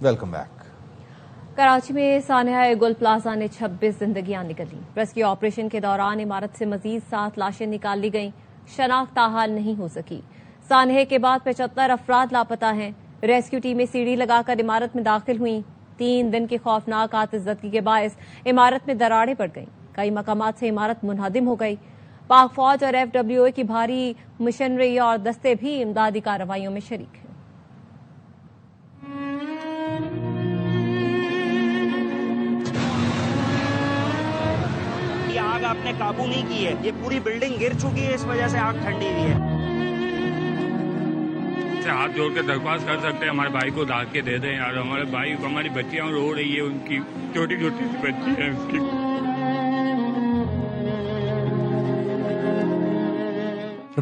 Welcome back. Karachi में सानिया गुल plaza ने 26 जिंदगियां निकली। रेस्क्यू ऑपरेशन के दौरान इमारत से मजीद 7 लाशें निकाल ली गईं। शनाख्त ताहाल नहीं हो सकी। सानिया के बाद 75 अफराद लापता हैं। रेस्क्यू टीमें सीढ़ी लगाकर इमारत में दाखिल हुई। 3 दिन की खौफनाक आतिशज़दगी के बायस इमारत में दरारें पड़ गईं। कई मकामात से इमारत मुनहदिम हो गई। पाक फौज और FWO की भारी मशीनरी और दस्ते भी इमदादी कार्रवाइयों में शरीक हैं। आग आपने काबू नहीं की है, ये पूरी बिल्डिंग गिर चुकी है, इस वजह से आग ठंडी हुई है। हाथ जोड़ के दरख्वास्त कर सकते हैं, हमारे भाई को दाग के दे दें यार। हमारे भाई को, हमारी बच्चियां रो रही है, उनकी छोटी छोटी सी बच्ची है उसकी।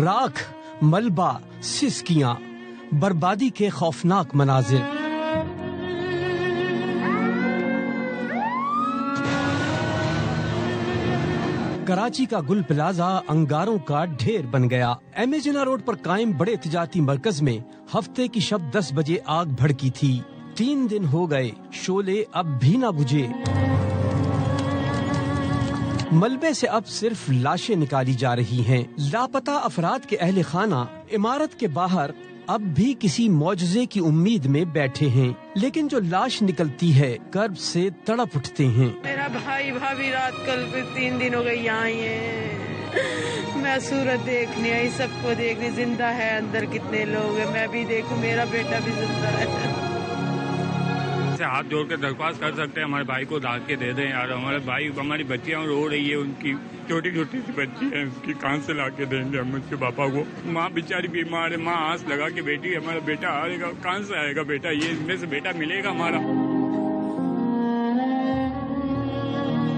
राख, मलबा, सिसकियां, बर्बादी के खौफनाक मनाजिर। कराची का गुल प्लाजा अंगारों का ढेर बन गया। एमेजिना रोड पर कायम बड़े तिजारती मरकज में हफ्ते की शब 10 बजे आग भड़की थी। 3 दिन हो गए, शोले अब भी न बुझे। मलबे से अब सिर्फ लाशें निकाली जा रही हैं। लापता अफराद के अहले खाना इमारत के बाहर अब भी किसी मौजज़े की उम्मीद में बैठे हैं, लेकिन जो लाश निकलती है कर्ब से तड़प उठते हैं। मेरा भाई भाभी रात कल 3 दिन हो गए यहाँ ही है। मैं सूरत देखने आई, सबको देखने, जिंदा है अंदर कितने लोग हैं, मैं भी देखूं, मेरा बेटा भी जिंदा है। हाथ जोड़ के दरख्वास्त कर सकते हैं, हमारे भाई को दाग के दे दें यार। हमारे भाई को, हमारी बच्चियां रो रही है, उनकी छोटी छोटी सी बच्ची है उसकी, कहाँ से ला के देंगे हम उसके पापा को। माँ बेचारी बीमार है, माँ आस लगा के बैठी है, हमारा बेटा आएगा, कहाँ से आएगा बेटा, ये इनमें से बेटा मिलेगा हमारा।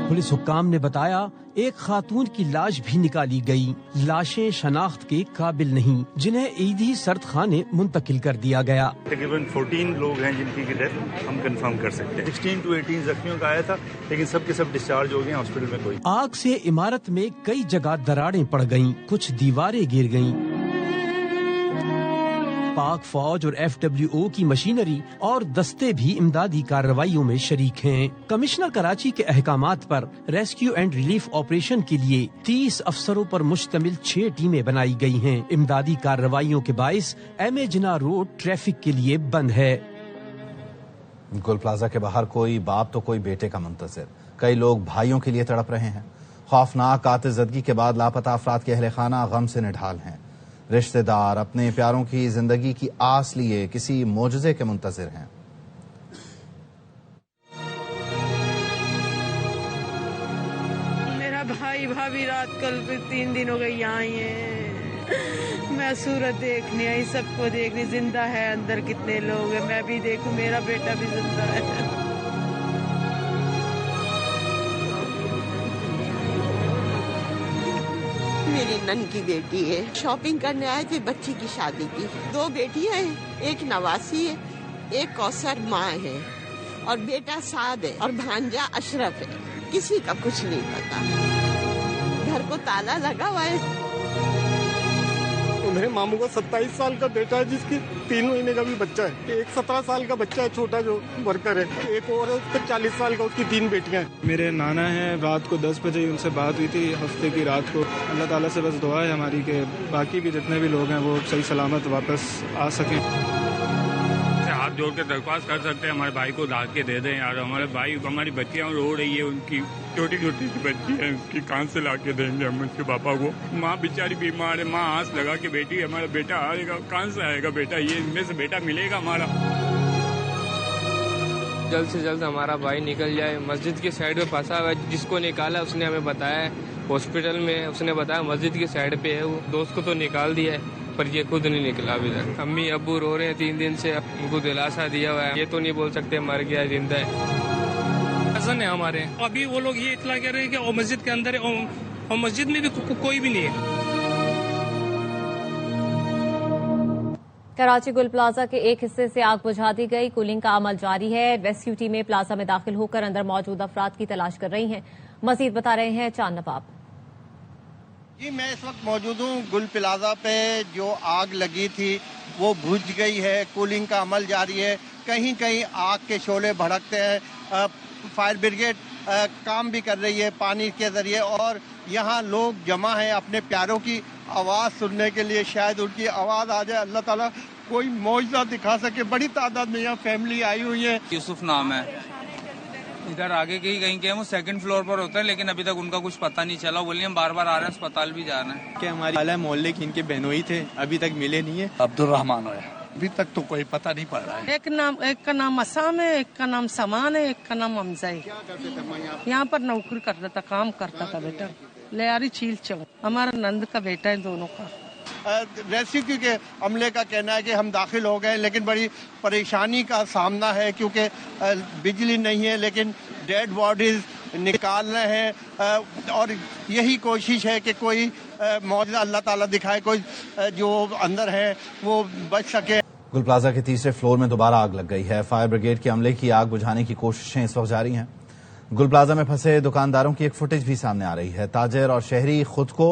पुलिस हुक्काम ने बताया एक खातून की लाश भी निकाली गई। लाशें शनाख्त के काबिल नहीं, जिन्हें ईदी सर्द खाने मुंतकिल कर दिया गया। तकरीबन 14 लोग हैं जिनकी डेथ हम कंफर्म कर सकते हैं। 16 to 18 जख्मियों का आया था, लेकिन सब के सब डिस्चार्ज हो गए हॉस्पिटल में। कोई आग से इमारत में कई जगह दरारें पड़ गईं, कुछ दीवारें गिर गईं। पाक फौज और FWO की मशीनरी और दस्ते भी इमदादी कार्रवाइयों में शरीक हैं। कमिश्नर कराची के अहकामात पर रेस्क्यू एंड रिलीफ ऑपरेशन के लिए 30 अफसरों पर मुश्तमिल 6 टीमें बनाई गई हैं। इमदादी कार्रवाइयों के बायस एमेजिना रोड ट्रैफिक के लिए बंद है। गुल प्लाजा के बाहर कोई बाप तो कोई बेटे का मुंतज़िर। कई लोग भाइयों के लिए तड़प रहे हैं। खौफनाक आतिशज़दगी के बाद लापता अफराद के अहले खाना गम से निढाल हैं। रिश्तेदार अपने प्यारों की जिंदगी की आस लिए किसी मोजज़े के मुंतज़िर हैं। मेरा भाई भाभी रात कल 3 दिन हो गए यहाँ ही है। मैं सूरत देखने आई, सबको देखने, जिंदा है अंदर कितने लोग हैं, मैं भी देखूं, मेरा बेटा भी जिंदा है। मेरी नन की बेटी है, शॉपिंग करने आए थे, बच्ची की शादी की। 2 बेटियां हैं, एक नवासी है, एक कौसर माँ है, और बेटा साद है, और भांजा अशरफ है। किसी का कुछ नहीं पता। घर को ताला लगा हुआ है। मेरे मामू का 27 साल का बेटा है, जिसकी 3 महीने का भी बच्चा है। एक 17 साल का बच्चा है, छोटा जो वर्कर है। एक और है, उसका 40 साल का, उसकी 3 बेटियां हैं। मेरे नाना हैं, रात को 10 बजे उनसे बात हुई थी, हफ्ते की रात को। अल्लाह ताला से बस दुआ है हमारी कि बाकी भी जितने भी लोग हैं वो सही सलामत वापस आ सकें। हाथ जोड़ के दरख्वास्त कर सकते हैं, हमारे भाई को दाग के दे दें यार। हमारे भाई को, हमारी बच्चियां रो रही है, उनकी छोटी छोटी सी बच्ची है उसकी, कहाँ से ला के देंगे हम उसके पापा को। माँ बेचारी बीमार है, माँ आस लगा के बैठी है, हमारा बेटा आएगा, कहाँ से आएगा बेटा, ये इनमें से बेटा मिलेगा हमारा। जल्द से जल्द हमारा भाई निकल जाए। मस्जिद की साइड में फंसा हुआ है, जिसको निकाला उसने हमें बताया हॉस्पिटल में, उसने बताया मस्जिद की साइड पे है वो। दोस्त को तो निकाल दिया है, पर ये खुद नहीं निकला अभी तक। अम्मी अब्बू रो रहे हैं 3 दिन से, उनको दिलासा दिया हुआ है। ये तो नहीं बोल सकते मर गया जिंदा है। कज़न है हमारे, अभी वो लोग ये इतला कह रहे हैं कि वो मस्जिद के अंदर है, और मस्जिद में भी कोई भी नहीं है। कराची गुल प्लाजा के एक हिस्से से आग बुझा दी गई। कूलिंग का अमल जारी है। रेस्क्यू टीमें प्लाजा में दाखिल होकर अंदर मौजूद अफराद की तलाश कर रही हैं। मजीद बता रहे हैं चांद नवाब। जी, मैं इस वक्त मौजूद हूँ गुल प्लाजा पे। जो आग लगी थी वो बुझ गई है, कूलिंग का अमल जारी है। कहीं कहीं आग के शोले भड़कते हैं। फायर ब्रिगेड काम भी कर रही है पानी के जरिए, और यहाँ लोग जमा हैं अपने प्यारों की आवाज़ सुनने के लिए। शायद उनकी आवाज़ आ जाए, अल्लाह ताला कोई मौजज़ा दिखा सके। बड़ी तादाद में यहाँ फैमिली आई हुई है। यूसुफ नाम है, इधर आगे कहीं के वो सेकंड फ्लोर पर होता है, लेकिन अभी तक उनका कुछ पता नहीं चला। बोलिए हम बार बार आ रहे हैं, अस्पताल भी जा रहे हैं। कि हमारे मोहल्ले की इनके बहनोई थे, अभी तक मिले नहीं है। अब्दुल-रहमान है, अभी तक तो कोई पता नहीं पड़ रहा है। एक का नाम असाम है, एक का नाम समान है, एक का नाम हमजा है। क्या करते थे? यहाँ पर नौकरी करता था, काम करता था बेटा। लियारी चील चौक, हमारा नंद का बेटा है दोनों का। रेस्क्यू के अमले का कहना है कि हम दाखिल हो गए, लेकिन बड़ी परेशानी का सामना है क्योंकि बिजली नहीं है, लेकिन डेड बॉडीज निकाल रहे हैं और यही कोशिश है कि कोई मौजज़ा अल्लाह ताला दिखाए, कोई जो अंदर है वो बच सके। गुल प्लाजा के तीसरे फ्लोर में दोबारा आग लग गई है। फायर ब्रिगेड के अमले की आग बुझाने की कोशिशें इस वक्त जारी हैं। गुल प्लाजा में फंसे दुकानदारों की एक फुटेज भी सामने आ रही है। ताजिर और शहरी खुद को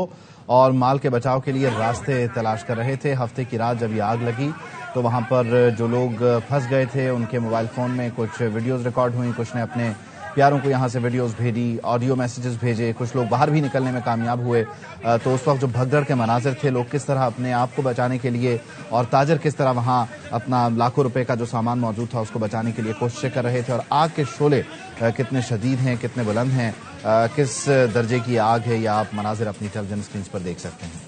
और माल के बचाव के लिए रास्ते तलाश कर रहे थे। हफ्ते की रात जब ये आग लगी तो वहां पर जो लोग फंस गए थे उनके मोबाइल फोन में कुछ वीडियोस रिकॉर्ड हुई, कुछ ने अपने प्यारों को यहां से वीडियोस भेजी, ऑडियो मैसेजेस भेजे, कुछ लोग बाहर भी निकलने में कामयाब हुए। तो उस वक्त जो भगदड़ के मनाजिर थे, लोग किस तरह अपने आप को बचाने के लिए और ताजिर किस तरह वहां अपना लाखों रुपए का जो सामान मौजूद था उसको बचाने के लिए कोशिशें कर रहे थे। और आग के शोले कितने शदीद हैं, कितने बुलंद हैं, किस दर्जे की आग है, या आप मनाजिर अपनी टेलीविजन स्क्रीन पर देख सकते हैं।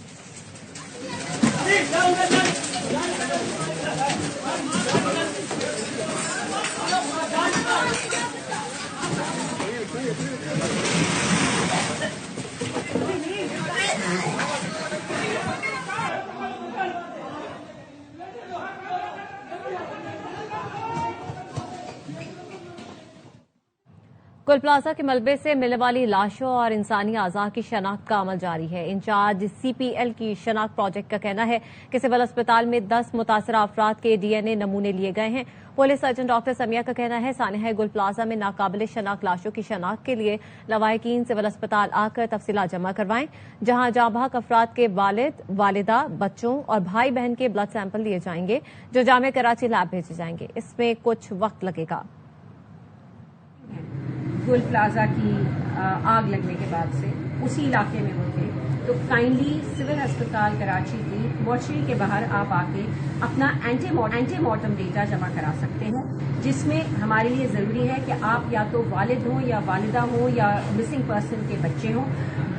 गुल प्लाजा के मलबे से मिलने वाली लाशों और इंसानी आज़ा की शनाख्त का अमल जारी है। इंचार्ज CPL की शनाख्त प्रोजेक्ट का कहना है कि सिविल अस्पताल में 10 मुतासरा अफराद के DNA नमूने लिए गए हैं। पुलिस सर्जन डॉक्टर समिया का कहना है सानिहा गुल प्लाजा में नाकाबिले शनाख्त लाशों की शनाख्त के लिए लवाहिकीन सिविल अस्पताल आकर तफसीलात जमा करवाएं, जहां जाँबाहक अफराद के वालिद, वालिदा, बच्चों और भाई बहन के ब्लड सैंपल लिए जाएंगे जो जामे कराची लैब भेजे जाएंगे। इसमें कुछ वक्त लगेगा। गुल प्लाजा की आग लगने के बाद से उसी इलाके में वो थे, तो काइंडली सिविल अस्पताल कराची की मॉर्चरी के बाहर आप आके अपना एंटीमॉर्टम डेटा जमा करा सकते हैं, जिसमें हमारे लिए जरूरी है कि आप या तो वालिद हों या वालिदा हों या मिसिंग पर्सन के बच्चे हों,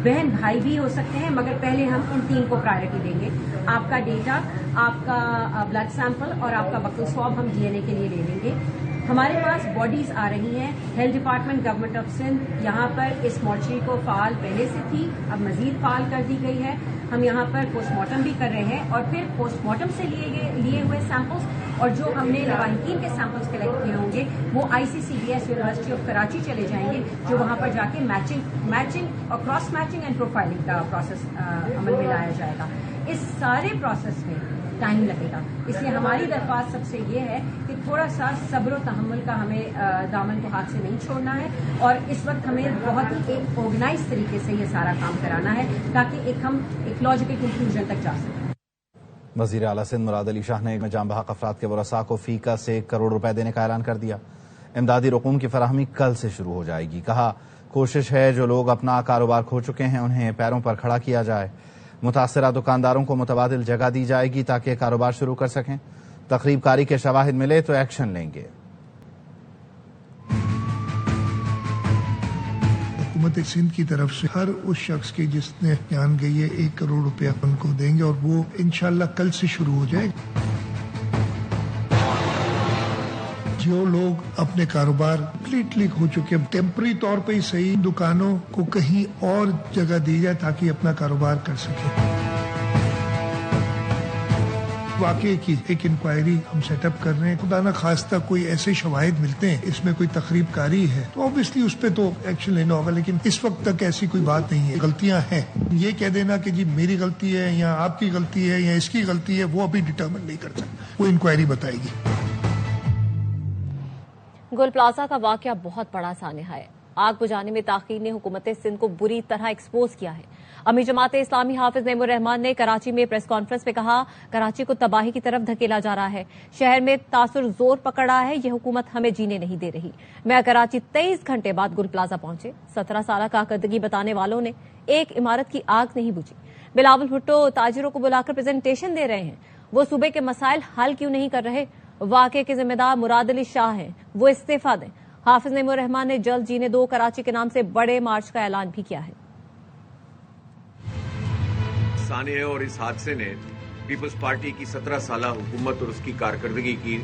बहन भाई भी हो सकते हैं, मगर पहले हम इन 3 को प्रायोरिटी देंगे। आपका डेटा, आपका ब्लड सैंपल और आपका बकल स्वैब हम DNA के लिए ले लेंगे। हमारे पास बॉडीज आ रही हैं। Health department government of Sindh यहाँ पर इस मॉर्चरी को फाल पहले से थी, अब मजीद फाल कर दी गई है। हम यहाँ पर पोस्टमार्टम भी कर रहे हैं और फिर पोस्टमार्टम से लिए हुए सैंपल्स और जो हमने लवाहिकीन के सैंपल्स कलेक्ट किए होंगे वो ICCDS यूनिवर्सिटी ऑफ कराची चले जाएंगे, जो वहाँ पर जाके मैचिंग और क्रॉस मैचिंग एंड प्रोफाइलिंग का प्रोसेस अमल में लाया जाएगा। इस सारे प्रोसेस में टाइम लगेगा, इसलिए हमारी दरख्वास्त सबसे ये है कि थोड़ा सा सब्र और तहम्मुल का हमें दामन को हाथ से नहीं छोड़ना है और इस वक्त हमें बहुत ही एक ऑर्गेनाइज तरीके से ये सारा काम कराना है ताकि हम एक लॉजिकल कंक्लूजन तक जा सकें। वज़ीर आला सिंध मुराद अली शाह ने जाँबाहक अफराद के वरसा को फीका से 1 करोड़ रुपए देने का ऐलान कर दिया। इमदादी रकूम की फराहमी कल से शुरू हो जाएगी। कहा कोशिश है जो लोग अपना कारोबार खो चुके हैं उन्हें पैरों पर खड़ा किया जाए। मुतासरा दुकानदारों को मुतबादिल जगह दी जाएगी ताकि कारोबार शुरू कर सकें। तकरीबकारी के शवाहिद मिले तो एक्शन लेंगे। हुकूमत सिंध की तरफ से हर उस शख्स की जिसने जान गई है 1 करोड़ रुपया उनको देंगे और वो इंशाल्लाह कल से शुरू हो जाएगा। जो लोग अपने कारोबार कंप्लीटली खो चुके हैं, टेम्पररी तौर पे ही सही, दुकानों को कहीं और जगह दी जाए ताकि अपना कारोबार कर सके। वाकई की एक इंक्वायरी हम सेटअप कर रहे हैं। खुदा न खास्ता कोई ऐसे शवाहिद मिलते हैं इसमें कोई तकरीबकारी है तो ऑब्वियसली उस पर तो एक्शन लेना होगा, लेकिन इस वक्त तक ऐसी कोई बात नहीं है। गलतियां हैं, ये कह देना कि जी मेरी गलती है या आपकी गलती है या इसकी गलती है, वो अभी डिटर्मिन नहीं कर सकता, वो इंक्वायरी बताएगी। गुल प्लाजा का वाकया बहुत बड़ा सानिहा है। आग बुझाने में ताखीर ने हुकूमत सिंध को बुरी तरह एक्सपोज किया है। अमीर जमात इस्लामी हाफिज नईमुर रहमान ने कराची में प्रेस कॉन्फ्रेंस में कहा, कराची को तबाही की तरफ धकेला जा रहा है। शहर में तासुर जोर पकड़ रहा है। ये हुकूमत हमें जीने नहीं दे रही। मैं कराची 23 घंटे बाद गुल प्लाजा पहुंचे। 17 साल कारकर्दगी बताने वालों ने एक इमारत की आग नहीं बुझी। बिलावल भुट्टो ताजिरों को बुलाकर प्रेजेंटेशन दे रहे हैं। वो सूबे के मसाइल हल क्यों नहीं कर रहे? वाक़े के जिम्मेदार मुराद अली शाह हैं, वो इस्तीफा दें। हाफिज नईमुर रहमान ने जल्द जीने दो कराची के नाम से बड़े मार्च का ऐलान भी किया है। सानिया और इस हादसे ने पीपल्स पार्टी की 17 साला हुकूमत और उसकी कारकर्दगी की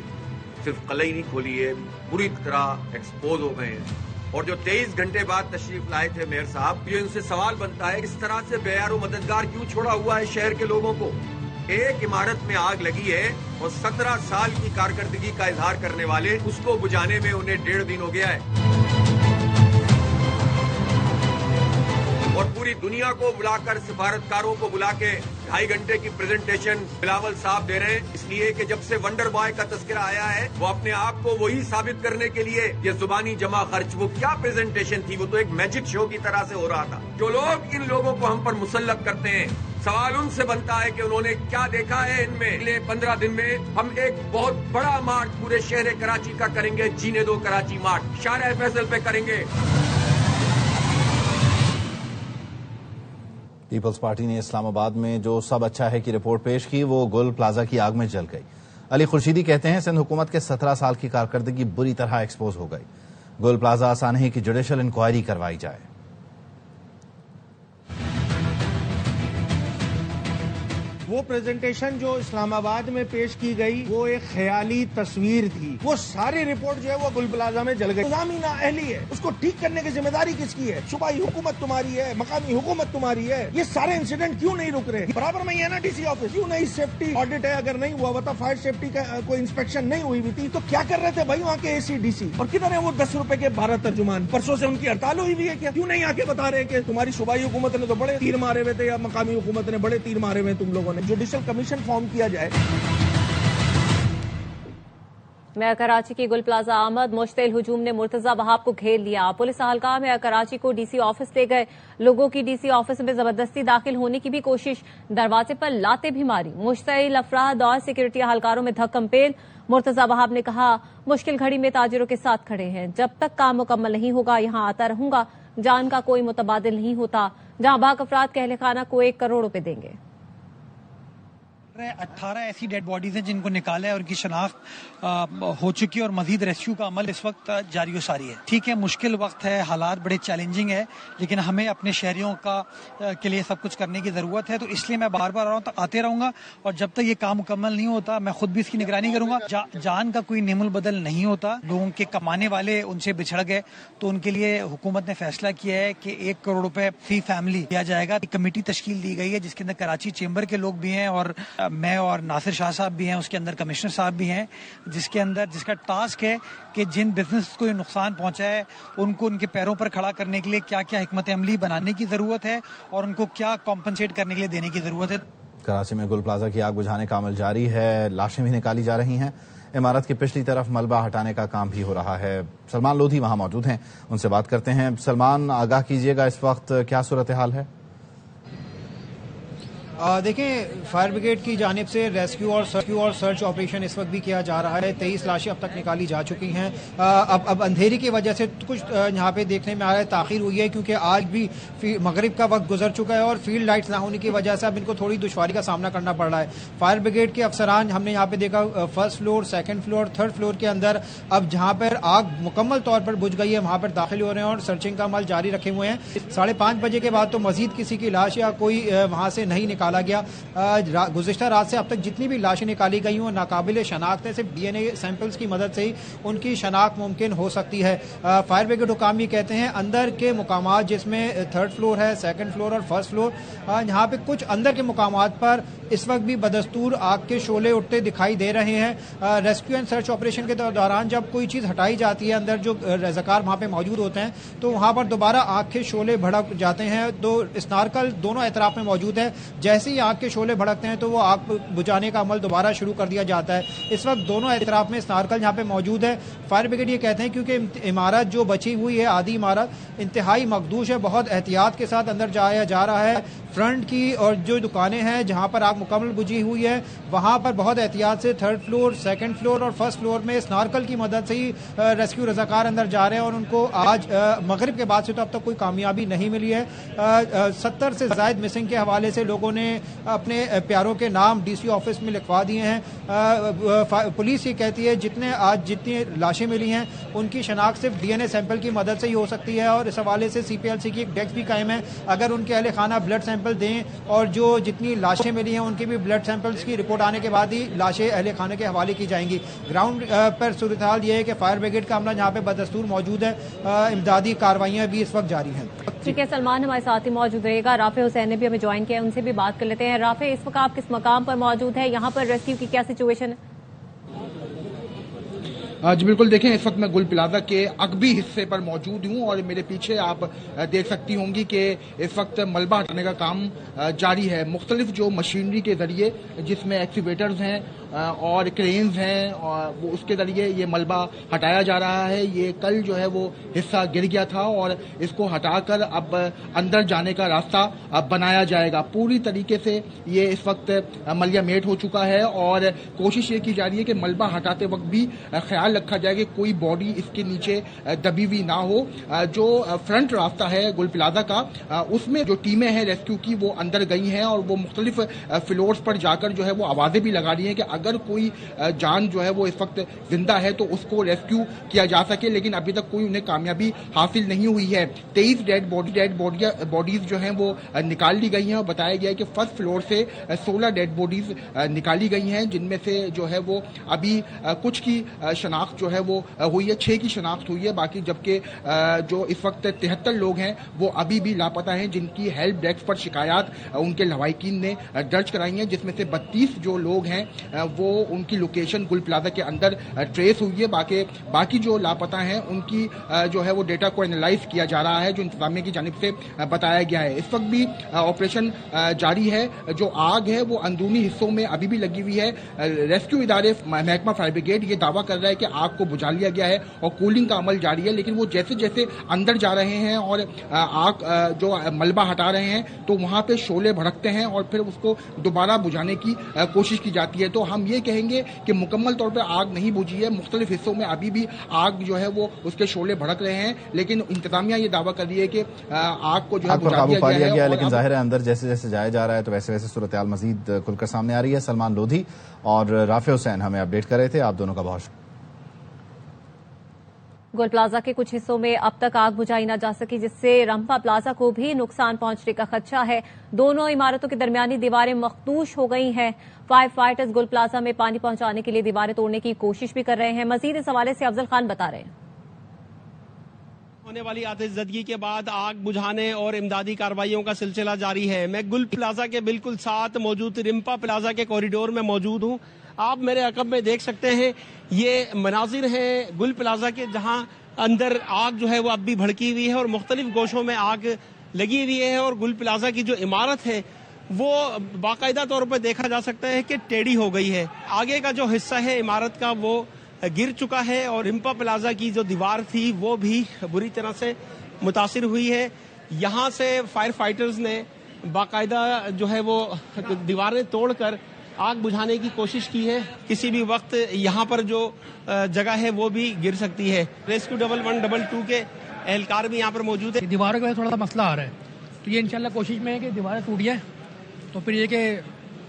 सिर्फ कलई नहीं खोली है, बुरी तरह एक्सपोज हो गए हैं। और जो 23 घंटे बाद तशरीफ लाए थे मेयर साहब, ये उनसे सवाल बनता है किस तरह से बेयारो मददगार क्यों छोड़ा हुआ है शहर के लोगों को। एक इमारत में आग लगी है और 17 साल की कारकर्दगी का इजहार करने वाले उसको बुझाने में उन्हें 1.5 दिन हो गया है। और पूरी दुनिया को बुलाकर, सिफारतकारों को बुला के 2.5 घंटे की प्रेजेंटेशन बिलावल साहब दे रहे हैं, इसलिए कि जब से वंडर बॉय का तस्करा आया है वो अपने आप को वही साबित करने के लिए ये जुबानी जमा खर्च, वो क्या प्रेजेंटेशन थी, वो तो एक मैजिक शो की तरह से हो रहा था। जो लोग इन लोगों को हम पर मुसल्लत करते हैं, सवाल उनसे बनता है कि उन्होंने क्या देखा है इनमें। अगले 15 दिन में हम एक बहुत बड़ा मार्च पूरे शहर कराची का करेंगे, जीने दो कराची मार्च, शारा फैसल पे करेंगे। पीपल्स पार्टी ने इस्लामाबाद में जो सब अच्छा है की रिपोर्ट पेश की, वो गुल प्लाजा की आग में जल गई। अली खुर्शीदी कहते हैं सिंध हुकूमत के 17 साल की कारकर्दगी बुरी तरह एक्सपोज हो गई। गुल प्लाजा सानही की जुडिशल इंक्वायरी करवाई जाए। वो प्रेजेंटेशन जो इस्लामाबाद में पेश की गई वो एक ख्याली तस्वीर थी। वो सारी रिपोर्ट जो है वो गुल प्लाजा में जल गई। निजामी नाअहली है, उसको ठीक करने की जिम्मेदारी किसकी है? सूबाई हुकूमत तुम्हारी है, मकामी हुकूमत तुम्हारी है। ये सारे इंसिडेंट क्यों नहीं रुक रहे? बराबर में ही है ना डीसी ऑफिस, क्यों नहीं सेफ्टी ऑडिट है? अगर नहीं हुआ था, फायर सेफ्टी का कोई इंस्पेक्शन नहीं हुई हुई थी, तो क्या कर रहे थे भाई वहाँ के ACDC? और किधर है वो 10 रुपए के 12 तर्जुमान? परसों से उनकी हड़ताल हुई हुई है क्या? क्यों नहीं आके बता रहे कि तुम्हारी सूबाई हुकूमत ने तो बड़े तीर मारे हुए थे या मकामी हुकूमत ने बड़े तीर मारे हुए तुम लोगों ने? जुडिशल कमीशन फॉर्म किया जाए। मेयर कराची की गुल प्लाजा आमद मुश्तिल हुजूम ने मुर्तजा वहाब को घेर लिया। पुलिस अहलकार मेयर कराची को DC ऑफिस ले गए। लोगों की DC ऑफिस में जबरदस्ती दाखिल होने की भी कोशिश, दरवाजे पर लाते भी मारी। मुश्तिल अफराद और सिक्योरिटी अहलकारों में धक्कम पेल। मुर्तजा वहाब ने कहा, मुश्किल घड़ी में ताजिरों के साथ खड़े हैं, जब तक काम मुकम्मल नहीं होगा यहाँ आता रहूंगा। जान का कोई मुतबादिल नहीं होता। जहां बाक अफराद के अहले खाना को 1 करोड़ रुपए देंगे। 18 ऐसी डेड बॉडीज हैं जिनको निकाला है और उनकी शनाख्त हो चुकी है और मजीद रेस्क्यू का अमल इस वक्त जारी व सारी है। ठीक है, मुश्किल वक्त है, हालात बड़े चैलेंजिंग है, लेकिन हमें अपने शहरियों के लिए सब कुछ करने की ज़रूरत है। तो इसलिए मैं बार बार आ रहा हूँ, तो आते रहूँगा और जब तक ये काम मुकम्मल नहीं होता मैं खुद भी इसकी निगरानी करूँगा। जान का कोई नेमुल बदल नहीं होता। लोगों के कमाने वाले उनसे बिछड़ गए तो उनके लिए हुकूमत ने फैसला किया है कि 1 करोड़ रुपए फी फैमिली दिया जाएगा। एक कमेटी तश्कील दी गई है जिसके अंदर कराची चेंबर के लोग भी हैं और मैं और नासिर शाह साहब भी हैं, उसके अंदर कमिश्नर साहब भी हैं, जिसका टास्क है कि जिन बिजनेस को नुकसान पहुंचा है उनको उनके पैरों पर खड़ा करने के लिए क्या क्या हिकमत अमली बनाने की जरूरत है और उनको क्या कॉम्पनसेट करने के लिए देने की जरूरत है। कराची में गुल प्लाजा की आग बुझाने का अमल जारी है। लाशें भी निकाली जा रही हैं। इमारत की पिछली तरफ मलबा हटाने का काम भी हो रहा है। सलमान लोधी वहां मौजूद हैं, उनसे बात करते हैं। सलमान, आगाह कीजिएगा, इस वक्त क्या सूरत हाल है? देखें, फायर ब्रिगेड की जानिब से रेस्क्यू और सर्च ऑपरेशन इस वक्त भी किया जा रहा है। 23 लाशें अब तक निकाली जा चुकी हैं। अब अंधेरी की वजह से कुछ यहाँ पे देखने में आ रहा है ताखीर हुई है, क्योंकि आज भी मगरिब का वक्त गुजर चुका है और फील्ड लाइट्स ना होने की वजह से अब इनको थोड़ी दुश्वारी का सामना करना पड़ रहा है। फायर ब्रिगेड के अफसरान हमने यहाँ पे देखा, 1st floor, 2nd floor, 3rd floor के अंदर अब जहाँ पर आग मुकम्मल तौर पर बुझ गई है वहाँ पर दाखिल हो रहे हैं और सर्चिंग का अमल जारी रखे हुए हैं। 5:30 बजे के बाद तो मजीद किसी की लाश या कोई वहाँ से नहीं निकाला गया। गुज़िश्ता रात से अब तक जितनी भी लाशें निकाली गई हैं नाकाबिल शनाख्त है, सिर्फ DNA सैंपल्स की मदद से ही उनकी शनाख्त मुमकिन हो सकती है। फायर ब्रिगेड हुकाम ये कहते हैं अंदर के मुकामात जिसमें 3rd फ्लोर है, 2nd फ्लोर और 1st फ्लोर, यहाँ पे कुछ अंदर के मुकामात पर इस वक्त भी बदस्तूर आग के शोले उठते दिखाई दे रहे हैं। रेस्क्यू एंड सर्च ऑपरेशन के दौरान जब कोई चीज़ हटाई जाती है, अंदर जो रज़ाकार वहाँ पे मौजूद होते हैं, तो वहाँ पर दोबारा आग के शोले भड़क जाते हैं। तो स्नार्कल दोनों एतराफ में मौजूद है। जैसे جیسے ہی آگ کے شعلے بھڑکتے ہیں تو وہ آگ بجھانے کا عمل دوبارہ شروع کر دیا جاتا ہے. اس وقت دونوں اطراف میں سنارکل یہاں پہ موجود ہے. فائر بریگیڈ یہ کہتے ہیں کیونکہ عمارت جو بچی ہوئی ہے آدھی عمارت انتہائی مخدوش ہے, بہت احتیاط کے ساتھ اندر جایا جا رہا ہے. فرنٹ کی اور جو دکانیں ہیں جہاں پر آگ مکمل بجھی ہوئی ہے وہاں پر بہت احتیاط سے 3rd فلور, 2nd فلور اور 1st فلور میں سنارکل کی مدد سے ہی ریسکیو رضاکار اندر جا رہے ہیں, اور ان کو آج مغرب کے بعد سے تو اب تک کوئی کامیابی نہیں ملی ہے. 70 سے زائد مسنگ کے حوالے سے لوگوں نے اپنے پیاروں کے نام ڈی سی آفس میں لکھوا دیے ہیں. پولیس یہ کہتی ہے جتنی لاشیں ملی ہیں ان کی شناخت صرف ڈی این اے سیمپل کی مدد سے ہی ہو سکتی ہے, اور اس حوالے سے CPLC کی ایک ڈیسک بھی قائم ہے. اگر ان کے اہل خانہ بلڈ سیمپل دیں اور جو جتنی لاشیں ملی ہیں ان کی بھی بلڈ سیمپلز کی رپورٹ آنے کے بعد ہی لاشیں اہل خانہ کے حوالے کی جائیں گی. گراؤنڈ پر صورتحال یہ ہے کہ فائر بریگیڈ کا عملہ یہاں پہ بدستور موجود ہے, امدادی کارروائیاں بھی اس وقت جاری ہیں. ٹھیک ہے, سلمان ہمارے ساتھ ہی موجود رہے گا. رافع حسین نے بھی ہمیں جوائن کیا ہے, ان سے بھی بات کر لیتے ہیں. رافع, اس وقت آپ کس مقام پر موجود ہیں, یہاں پر ریسکیو کی کیا سچویشن ہے؟ جی بالکل, دیکھیں اس وقت میں گل پلازا کے عقبی حصے پر موجود ہوں اور میرے پیچھے آپ دیکھ سکتی ہوں گی کہ اس وقت ملبہ ہٹانے کا کام جاری ہے. مختلف جو مشینری کے ذریعے جس میں ایکسکیویٹرز ہیں اور کرینز ہیں اور وہ اس کے ذریعے یہ ملبہ ہٹایا جا رہا ہے. یہ کل جو ہے وہ حصہ گر گیا تھا اور اس کو ہٹا کر اب اندر جانے کا راستہ بنایا جائے گا. پوری طریقے سے یہ اس وقت ملیہ میٹ ہو چکا ہے اور کوشش یہ کی جا رہی ہے کہ ملبہ ہٹاتے وقت بھی خیال رکھا جائے کہ کوئی باڈی اس کے نیچے دبی ہوئی نہ ہو. جو فرنٹ راستہ ہے گل پلازا کا اس میں جو ٹیمیں ہیں ریسکیو کی وہ اندر گئی ہیں اور وہ مختلف فلورز پر جا کر جو ہے وہ آوازیں بھی لگا رہی ہیں کہ اگر کوئی جان جو ہے وہ اس وقت زندہ ہے تو اس کو ریسکیو کیا جا سکے, لیکن ابھی تک کوئی انہیں کامیابی حاصل نہیں ہوئی ہے. 23 ڈیڈ باڈیز جو ہیں وہ نکال لی گئی ہیں اور بتایا گیا ہے کہ 1st فلور سے 16 ڈیڈ باڈیز نکالی گئی ہیں, جن میں سے جو ہے وہ ابھی کچھ کی شناخت جو ہے وہ ہوئی ہے, 6 کی شناخت ہوئی ہے. باقی جبکہ جو اس وقت 73 لوگ ہیں وہ ابھی بھی لاپتہ ہیں, جن کی ہیلپ ڈیسک پر شکایات ان کے لواحقین نے درج کرائی ہیں, جس میں سے 32 جو لوگ ہیں وہ ان کی لوکیشن گل پلازا کے اندر ٹریس ہوئی ہے. باقی جو لاپتہ ہیں ان کی جو ہے وہ ڈیٹا کو اینالائز کیا جا رہا ہے, جو انتظامیہ کی جانب سے بتایا گیا ہے. اس وقت بھی آپریشن جاری ہے. جو آگ ہے وہ اندرونی حصوں میں ابھی بھی لگی ہوئی ہے. ریسکیو ادارے محکمہ فائر بریگیڈ یہ دعویٰ کر رہا ہے کہ آگ کو بجھا لیا گیا ہے اور کولنگ کا عمل جاری ہے, لیکن وہ جیسے جیسے اندر جا رہے ہیں اور آگ جو ملبہ ہٹا رہے ہیں تو وہاں پہ شعلے بھڑکتے ہیں اور پھر اس کو دوبارہ بجھانے کی کوشش کی جاتی ہے. تو ہم یہ کہیں گے کہ مکمل طور پہ آگ نہیں بجھی ہے, مختلف حصوں میں ابھی بھی آگ جو ہے وہ اس کے شعلے بھڑک رہے ہیں, لیکن انتظامیہ یہ دعویٰ کر رہی ہے کہ آگ کو جو ہے بجھا دیا گیا ہے. لیکن ظاہر ہے اندر جیسے جیسے جایا جا رہا ہے تو ویسے ویسے صورتحال مزید کھل کر سامنے آ رہی ہے. سلمان لودھی اور رافع حسین ہمیں اپڈیٹ کر رہے تھے, آپ دونوں کا بہت شکریہ. گول پلازا کے کچھ حصوں میں اب تک آگ بجھائی نہ جا سکی, جس سے رمپا پلازا کو بھی نقصان پہنچنے کا خدشہ ہے. دونوں عمارتوں کے درمیانی دیواریں مخدوش ہو گئی ہیں. فائر فائٹرز گول پلازا میں پانی پہنچانے کے لیے دیواریں توڑنے کی کوشش بھی کر رہے ہیں. مزید اس حوالے سے افضل خان بتا رہے ہیں. ہونے والی آتش زدگی کے بعد آگ بجھانے اور امدادی کارروائیوں کا سلسلہ جاری ہے. میں گل پلازا کے بالکل ساتھ موجود رمپا پلازا کے کوریڈور میں موجود ہوں. آپ میرے عقب میں دیکھ سکتے ہیں یہ مناظر ہیں گل پلازا کے, جہاں اندر آگ جو ہے وہ اب بھی بھڑکی ہوئی ہے اور مختلف گوشوں میں آگ لگی ہوئی ہے. اور گل پلازا کی جو عمارت ہے وہ باقاعدہ طور پر دیکھا جا سکتا ہے کہ ٹیڑھی ہو گئی ہے. آگے کا جو حصہ ہے عمارت کا وہ گر چکا ہے اور رمپا پلازا کی جو دیوار تھی وہ بھی بری طرح سے متاثر ہوئی ہے. یہاں سے فائر فائٹرز نے باقاعدہ جو ہے وہ دیواریں توڑ کر آگ بجھانے کی کوشش کی ہے. کسی بھی وقت یہاں پر جو جگہ ہے وہ بھی گر سکتی ہے. ریسکیو 1122 کے اہلکار بھی یہاں پر موجود ہے. دیواروں کا تھوڑا سا مسئلہ آ رہا ہے, تو یہ انشاءاللہ کوشش میں ہے کہ دیواریں ٹوٹ جائیں تو پھر یہ کہ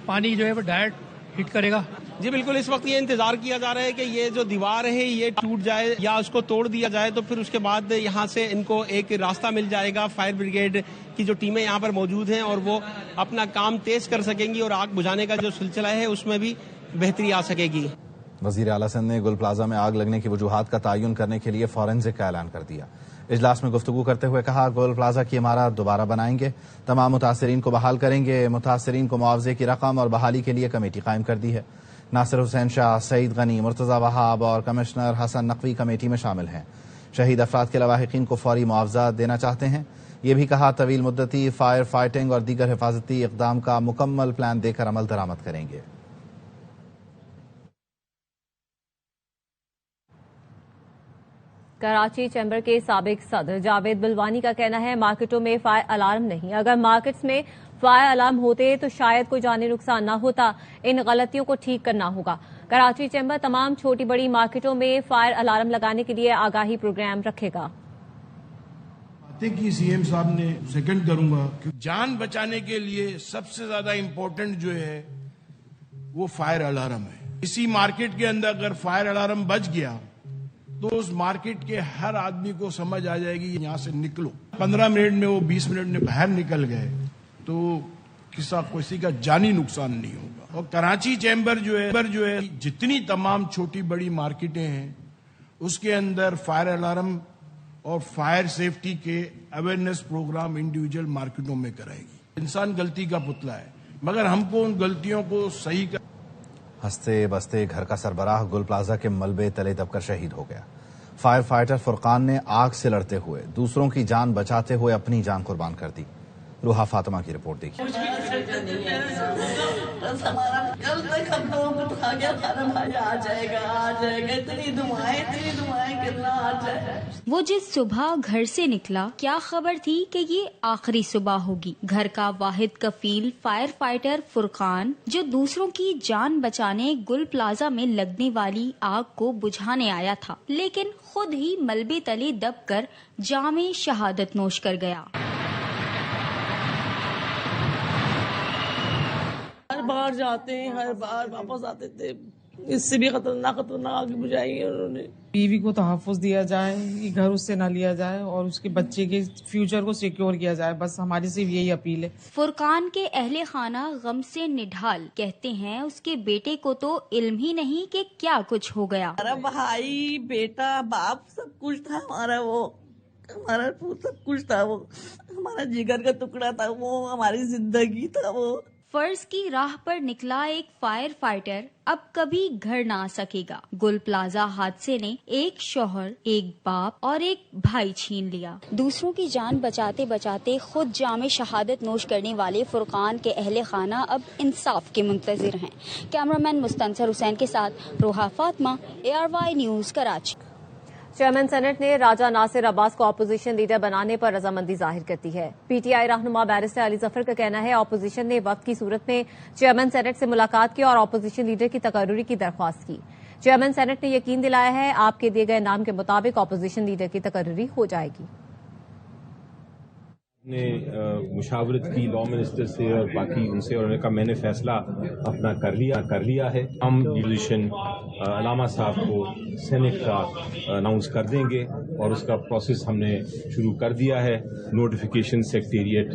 پانی جو ہے وہ ڈائریکٹ ہٹ کرے گا. جی بالکل, اس وقت یہ انتظار کیا جا رہا ہے کہ یہ جو دیوار ہے یہ ٹوٹ جائے یا اس کو توڑ دیا جائے, تو پھر اس کے بعد یہاں سے ان کو ایک راستہ مل جائے گا. فائر بریگیڈ کی جو ٹیمیں یہاں پر موجود ہیں اور وہ اپنا کام تیز کر سکیں گی اور آگ بجھانے کا جو سلسلہ ہے اس میں بھی بہتری آ سکے گی. وزیر اعلیٰ سندھ نے گل پلازا میں آگ لگنے کی وجوہات کا تعین کرنے کے لیے فورینزک کا اعلان کر دیا. اجلاس میں گفتگو کرتے ہوئے کہا, گول پلازا کی عمارت دوبارہ بنائیں گے, تمام متاثرین کو بحال کریں گے, متاثرین کو معاوضے کی رقم اور بحالی کے لیے کمیٹی قائم کر دی ہے. ناصر حسین شاہ, سعید غنی, مرتضی وہاب اور کمشنر حسن نقوی کمیٹی میں شامل ہیں. شہید افراد کے لواحقین کو فوری معاوضہ دینا چاہتے ہیں. یہ بھی کہا طویل مدتی فائر فائٹنگ اور دیگر حفاظتی اقدام کا مکمل پلان دے کر عمل درآمد کریں گے۔ کراچی چیمبر کے سابق صدر جاوید بلوانی کا کہنا ہے مارکیٹوں میں فائر الارم نہیں، اگر مارکیٹس میں فائر الارم ہوتے تو شاید کوئی جانی نقصان نہ ہوتا، ان غلطیوں کو ٹھیک کرنا ہوگا۔ کراچی چیمبر تمام چھوٹی بڑی مارکیٹوں میں فائر الارم لگانے کے لیے آگاہی پروگرام رکھے گا۔ باتیں کی سی ایم صاحب نے، سیکنڈ کروں گا کہ جان بچانے کے لیے سب سے زیادہ امپورٹنٹ جو ہے وہ فائر الارم ہے۔ اسی مارکیٹ کے اندر اگر فائر الارم بج گیا تو اس مارکیٹ کے ہر آدمی کو سمجھ آ جائے گی یہاں سے نکلو۔ 15 منٹ میں وہ 20 منٹ میں باہر نکل گئے تو کسی کا جانی نقصان نہیں ہوگا۔ اور کراچی چیمبر جو ہے جتنی تمام چھوٹی بڑی مارکیٹیں ہیں اس کے اندر فائر الارم اور فائر سیفٹی کے اویئرنیس پروگرام انڈیویجل مارکیٹوں میں کرائے گی۔ انسان غلطی کا پتلا ہے، مگر ہم کو ان غلطیوں کو صحیح کر۔ ہنستے بستے گھر کا سربراہ گل پلازا کے ملبے تلے دب کر شہید ہو گیا۔ فائر فائٹر فرقان نے آگ سے لڑتے ہوئے دوسروں کی جان بچاتے ہوئے اپنی جان قربان کر دی۔ روحا فاطمہ کی رپورٹ دیکھیے۔ وہ جس صبح گھر سے نکلا کیا خبر تھی کہ یہ آخری صبح ہوگی۔ گھر کا واحد کفیل فائر فائٹر فرقان جو دوسروں کی جان بچانے گل پلازا میں لگنے والی آگ کو بجھانے آیا تھا، لیکن خود ہی ملبے تلے دب کر جام شہادت نوش کر گیا۔ ہر بار جاتے ہیں، ہر بار واپس آتے تھے، اس سے بھی خطرناک آگ بجھائی ہے انہوں نے۔ بیوی کو تحفظ دیا جائے، یہ گھر اس سے نہ لیا جائے اور اس کے بچے کے فیوچر کو سیکیور کیا جائے، بس ہماری صرف یہی اپیل ہے۔ فرقان کے اہل خانہ غم سے نڈھال کہتے ہیں اس کے بیٹے کو تو علم ہی نہیں کہ کیا کچھ ہو گیا۔ ہمارا بھائی، بیٹا، باپ سب کچھ تھا ہمارا، وہ ہمارا سب کچھ تھا، وہ ہمارا جگر کا ٹکڑا تھا، وہ ہماری زندگی تھا۔ وہ فرض کی راہ پر نکلا ایک فائر فائٹر اب کبھی گھر نہ آ سکے گا۔ گل پلازا حادثے نے ایک شوہر، ایک باپ اور ایک بھائی چھین لیا۔ دوسروں کی جان بچاتے بچاتے خود جام شہادت نوش کرنے والے فرقان کے اہل خانہ اب انصاف کے منتظر ہیں۔ کیمرامین مستنصر حسین کے ساتھ Roha Fatima, ARY news Karachi. Chairman senate نے راجہ ناصر عباس کو اپوزیشن لیڈر بنانے پر رضامندی ظاہر کرتی ہے۔ PTI رہنما بیرسٹر علی ظفر کا کہنا ہے اپوزیشن نے وقت کی صورت میں چیئرمین سینٹ سے ملاقات کی اور اپوزیشن لیڈر کی تقرری کی درخواست کی۔ چیئرمین سینٹ نے یقین دلایا ہے آپ کے دیے گئے نام کے مطابق اپوزیشن لیڈر کی تقرری ہو جائے گی۔ نے مشاورت کی لا منسٹر سے اور باقی ان سے، اور انہوں نے کہا میں نے فیصلہ اپنا کر لیا ہے۔ ہم پوزیشن علامہ صاحب کو سینٹ کا اناؤنس کر دیں گے اور اس کا پروسیس ہم نے شروع کر دیا ہے۔ نوٹیفیکیشن سیکریٹریٹ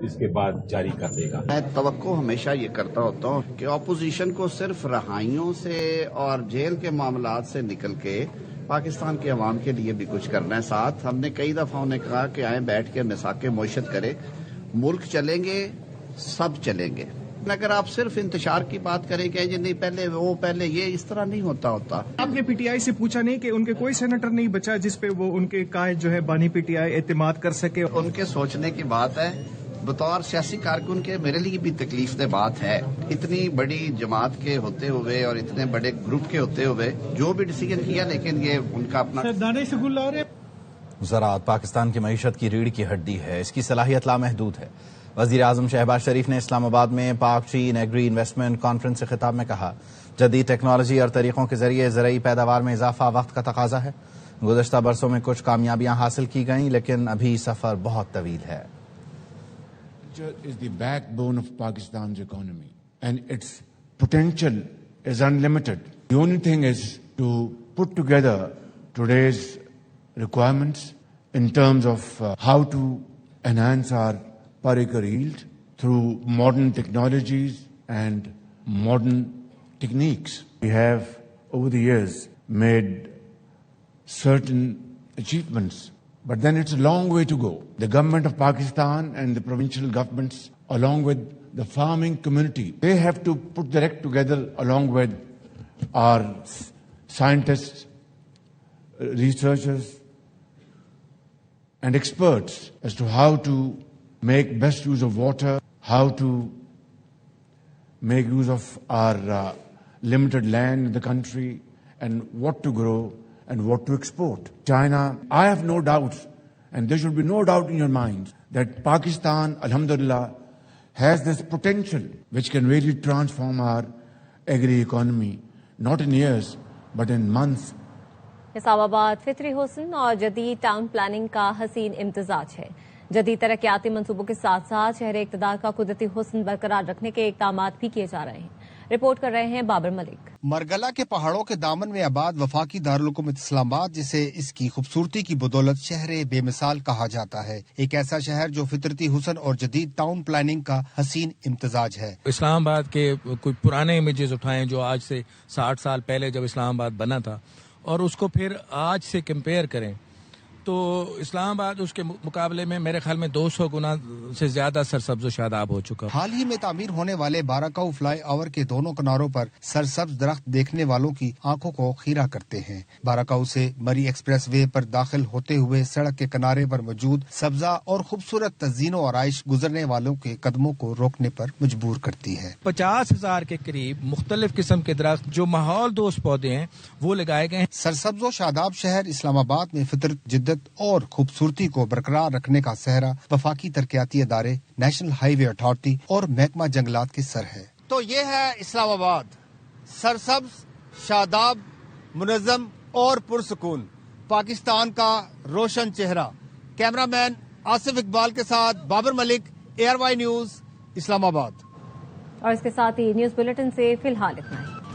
اس کے بعد جاری کر دے گا۔ میں توقع ہمیشہ یہ کرتا ہوتا ہوں کہ اپوزیشن کو صرف رہائیوں سے اور جیل کے معاملات سے نکل کے پاکستان کے عوام کے لیے بھی کچھ کرنا ہے۔ ساتھ ہم نے کئی دفعہ انہیں کہا کہ آئیں بیٹھ کے مساق معیشت کریں، ملک چلیں گے، سب چلیں گے۔ اگر آپ صرف انتشار کی بات کریں کہ جی نہیں پہلے یہ، اس طرح نہیں ہوتا۔ آپ نے PTI سے پوچھا نہیں کہ ان کے کوئی سینیٹر نہیں بچا جس پہ وہ ان کے قائد جو ہے بانی PTI اعتماد کر سکے؟ ان کے سوچنے کی بات ہے، بطور سیاسی کارکن کے میرے لیے بھی تکلیف دہ بات ہے۔ اتنی بڑی جماعت کے ہوتے ہوئے اور اتنے بڑے گروپ کے ہوتے ہوئے جو بھی ڈیسیژن کیا، لیکن یہ ان کا اپنا۔ زراعت پاکستان کی معیشت کی ریڑھ کی ہڈی ہے، اس کی صلاحیت لامحدود ہے۔ وزیر اعظم شہباز شریف نے اسلام آباد میں پاک چین ایگری انویسٹمنٹ کانفرنس سے خطاب میں کہا جدید ٹیکنالوجی اور طریقوں کے ذریعے زرعی پیداوار میں اضافہ وقت کا تقاضا ہے۔ گزشتہ برسوں میں کچھ کامیابیاں حاصل کی گئیں لیکن ابھی سفر بہت طویل ہے۔ Is the backbone of Pakistan's economy and its potential is unlimited. The only thing is to put together today's requirements in terms of how to enhance our per acre yield through modern technologies and modern techniques. We have over the years made certain achievements, but then it's a long way to go. The government of Pakistan and the provincial governments, along with the farming community, they have to put their act together along with our scientists, researchers, and experts as to how to make best use of water, how to make use of our limited land in the country, and what to grow and what to export. China, I have no doubts, and there should be no doubt in your minds, that Pakistan, alhamdulillah, has this potential which can really transform our agri-economy, not in years, but in months. اسلام آباد فطری حسن اور جدید town planning کا حسین امتزاج ہے. جدید ترقیاتی منصوبوں کے ساتھ ساتھ شہر اقتدار کا قدرتی حسن برقرار رکھنے کے اقدامات بھی کیے جا رہے ہیں. رپورٹ کر رہے ہیں بابر ملک. مرگلہ کے پہاڑوں کے دامن میں آباد وفاقی دارالحکومت اسلام آباد، جسے اس کی خوبصورتی کی بدولت شہر بے مثال کہا جاتا ہے. ایک ایسا شہر جو فطرتی حسن اور جدید ٹاؤن پلاننگ کا حسین امتزاج ہے. اسلام آباد کے کوئی پرانے امیجز اٹھائیں جو آج سے 60 سال پہلے جب اسلام آباد بنا تھا، اور اس کو پھر آج سے کمپیئر کریں تو اسلام آباد اس کے مقابلے میں میرے خیال میں 200 گنا سے زیادہ سرسبز و شاداب ہو چکا. حال ہی میں تعمیر ہونے والے باراکاؤ فلائی اوور کے دونوں کناروں پر سرسبز درخت دیکھنے والوں کی آنکھوں کو خیرہ کرتے ہیں. باراکاؤ سے مری ایکسپریس وے پر داخل ہوتے ہوئے سڑک کے کنارے پر موجود سبزہ اور خوبصورت تزئین و آرائش گزرنے والوں کے قدموں کو روکنے پر مجبور کرتی ہے. 50,000 کے قریب مختلف قسم کے درخت جو ماحول دوست پودے ہیں وہ لگائے گئے ہیں. سرسبز و شاداب شہر اسلام آباد میں فطرت، جدت اور خوبصورتی کو برقرار رکھنے کا سہرا وفاقی ترقیاتی ادارے، نیشنل ہائی وے اتھارٹی اور محکمہ جنگلات کے سر ہے. تو یہ ہے اسلام آباد، سرسبز، شاداب، منظم اور پرسکون، پاکستان کا روشن چہرہ. کیمرہ مین آصف اقبال کے ساتھ بابر ملک، ARY نیوز، اسلام آباد. اور اس کے ساتھ ہی نیوز بلیٹن سے فی الحال اتنا ہی.